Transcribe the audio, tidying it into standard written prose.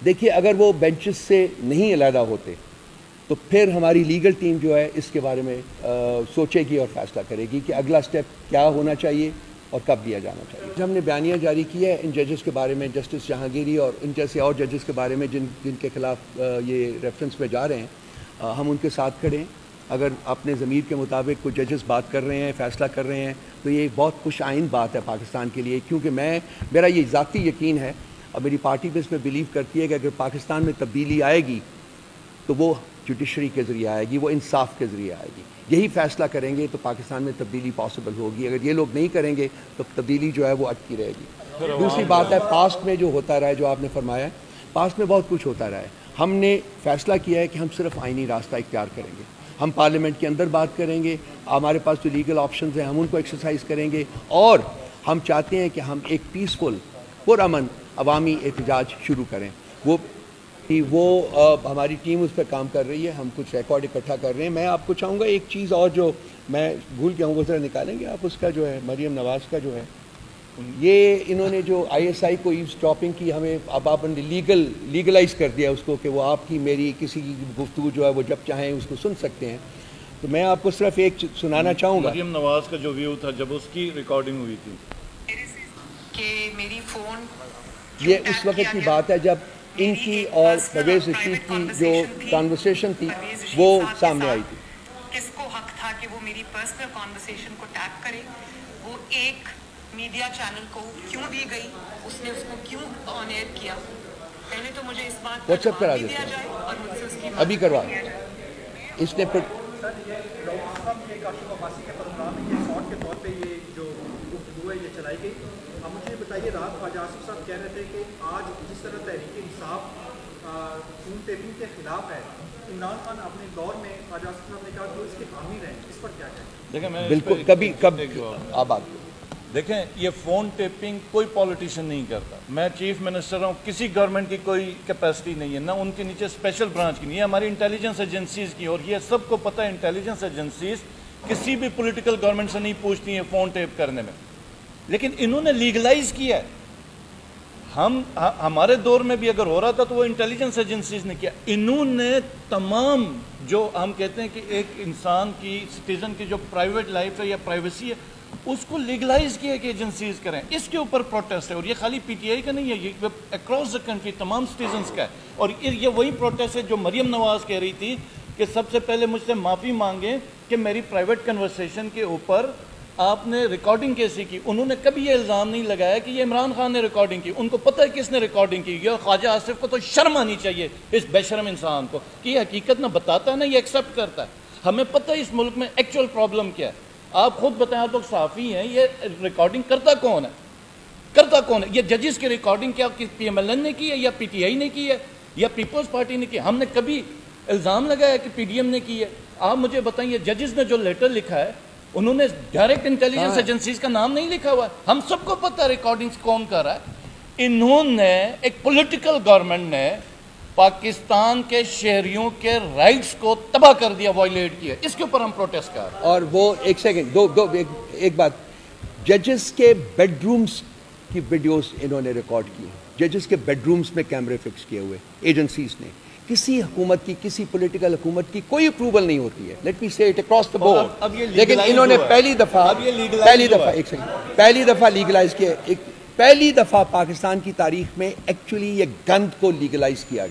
دیکھیے اگر وہ بینچز سے نہیں علیحدہ ہوتے تو پھر ہماری لیگل ٹیم جو ہے اس کے بارے میں سوچے گی اور فیصلہ کرے گی کہ اگلا سٹیپ کیا ہونا چاہیے اور کب دیا جانا چاہیے. ہم نے بیانیہ جاری کیا ہے ان ججز کے بارے میں, جسٹس جہانگیری اور ان جیسے اور ججز کے بارے میں جن کے خلاف یہ ریفرنس پہ جا رہے ہیں, ہم ان کے ساتھ کھڑے ہیں. اگر اپنے ضمیر کے مطابق کوئی ججز بات کر رہے ہیں, فیصلہ کر رہے ہیں, تو یہ بہت خوش آئند بات ہے پاکستان کے لیے, کیونکہ میرا یہ ذاتی یقین ہے اور میری پارٹی بھی اس میں بلیو کرتی ہے کہ اگر پاکستان میں تبدیلی آئے گی تو وہ جوڈیشری کے ذریعے آئے گی, وہ انصاف کے ذریعے آئے گی. یہی فیصلہ کریں گے تو پاکستان میں تبدیلی پاسبل ہوگی. اگر یہ لوگ نہیں کریں گے تو تبدیلی جو ہے وہ اٹکی رہے گی. دوسری بات ہے پاسٹ میں جو ہوتا رہا ہے, جو آپ نے فرمایا, پاسٹ میں بہت کچھ ہوتا رہا ہے. ہم نے فیصلہ کیا ہے کہ ہم صرف آئینی راستہ اختیار کریں گے. ہم پارلیمنٹ کے اندر بات کریں گے, ہمارے پاس جو لیگل آپشنز ہیں ہم ان کو ایکسرسائز کریں گے, اور ہم چاہتے ہیں کہ ہم ایک پیسفل پرامن عوامی احتجاج شروع کریں. وہ ہماری ٹیم اس پہ کام کر رہی ہے, ہم کچھ ریکارڈ اکٹھا کر رہے ہیں. میں آپ کو چاہوں گا ایک چیز اور جو میں بھول گیا ہوں وہ ذرا نکالیں گے آپ, اس کا جو ہے مریم نواز کا جو ہے یہ انہوں نے جو آئی ایس آئی کو ایو اسٹاپنگ کی, ہمیں اب آپ نے لیگلائز کر دیا اس کو کہ وہ آپ کی میری کسی کی گفتگو جو ہے وہ جب چاہیں اس کو سن سکتے ہیں. تو میں آپ کو صرف ایک سنانا چاہوں گا. مریم نواز کا جو ویو تھا جب اس کی ریکارڈنگ ہوئی تھی کہ میری فون, یہ اس وقت کی بات ہے جب ان کی اور پرویز رشید کی جو کانورسیشن تھی وہ سامنے آئی تھی. کس کو حق تھا کہ وہ میری پرسنل کانورسیشن کو ٹیگ کرے؟ وہ ایک میڈیا چینل کو کیوں دی گئی, اس نے اس کو کیوں آن ایئر کیا؟ پہلے تو مجھے اس بات واٹس ایپ کرا دیتے جائے اور مجھ سے اس کی ابھی کروا اس نے پھر چلائی گئی. اب مجھے بتائیے, رات خواجہ آصف صاحب کہہ رہے تھے کہ آج جس طرح تحریک انصاف فون ٹیپنگ کے خلاف ہے, عمران خان اپنے دور میں خواجہ آصف صاحب نے کہا کہ وہ اس کے حامی رہے, اس پر کیا کہیں؟ دیکھیں میں بالکل آباد. دیکھیں یہ فون ٹیپنگ کوئی پولیٹیشین نہیں کرتا. میں چیف منسٹر ہوں, کسی گورنمنٹ کی کوئی کیپیسٹی نہیں ہے, نہ ان کے نیچے اسپیشل برانچ کی نہیں ہے, ہماری انٹیلیجنس ایجنسیز کی, اور یہ سب کو پتہ ہے انٹیلیجنس ایجنسیز کسی بھی پولیٹیکل گورنمنٹ سے نہیں پوچھتی ہیں فون ٹیپ کرنے میں. لیکن انہوں نے لیگلائز کیا ہے. ہمارے دور میں بھی اگر ہو رہا تھا تو وہ انٹیلیجنس ایجنسیز نے کیا. انہوں نے تمام جو ہم کہتے ہیں کہ ایک انسان کی, سٹیزن کی جو پرائیویٹ لائف ہے یا پرائیویسی ہے, اس کو لیگلائز کیا کہ ایجنسیز کریں. اس کے اوپر پروٹیسٹ ہے, اور یہ خالی پی ٹی آئی کا نہیں ہے, یہ اکراس دا کنٹری تمام سٹیزنز کا ہے. اور یہ وہی پروٹیسٹ ہے جو مریم نواز کہہ رہی تھی کہ سب سے پہلے مجھ سے معافی مانگیں کہ میری پرائیویٹ کنورسیشن کے اوپر آپ نے ریکارڈنگ کیسی کی. انہوں نے کبھی یہ الزام نہیں لگایا کہ یہ عمران خان نے ریکارڈنگ کی. ان کو پتہ ہے کس نے ریکارڈنگ کی, اور خواجہ آصف کو تو شرم آنی چاہیے اس بے شرم انسان کو کہ یہ حقیقت نہ بتاتا ہے نہ یہ ایکسیپٹ کرتا ہے. ہمیں پتہ ہے اس ملک میں ایکچوئل پرابلم کیا ہے. آپ خود بتائیں, آپ لوگ صحافی ہیں, یہ ریکارڈنگ کرتا کون ہے؟ یہ ججز کی ریکارڈنگ کیا پی ایم ایل این نے کی ہے, یا پی ٹی آئی نے کی ہے, یا پیپلز پارٹی نے کی ہے؟ ہم نے کبھی الزام لگایا کہ پی ڈی ایم نے کی ہے؟ آپ مجھے بتائیں, یہ ججز نے جو لیٹر لکھا ہے انہوں نے ڈائریکٹ انٹیلیجنس ایجنسیز کا نام نہیں لکھا ہوا ہے. ہم سب کو پتہ ہے ریکارڈنگز کون کر رہا ہے. انہوں نے, ایک پولیٹیکل گورنمنٹ نے پاکستان کے شہریوں کے رائٹس کو تباہ کر دیا, وائلیٹ کیا. اس کے اوپر ہم پروٹیسٹ کر رہے ہیں. اور وہ ایک سیکنڈ ایک بات, ججز کے بیڈ رومز کی ویڈیوز انہوں نے ریکارڈ کی. ججز کے بیڈ رومز میں کیمرے فکس کیے ہوئے ایجنسیز نے. کسی حکومت کی, کسی پولیٹیکل حکومت کی کوئی اپروول نہیں ہوتی ہے, لیٹ می سے اٹ اکراس دا بورڈ. لیکن انہوں نے پہلی دفعہ لیگلائز کیا, پہلی دفعہ پاکستان کی تاریخ میں ایکچولی یہ گند کو لیگلائز کیا گیا.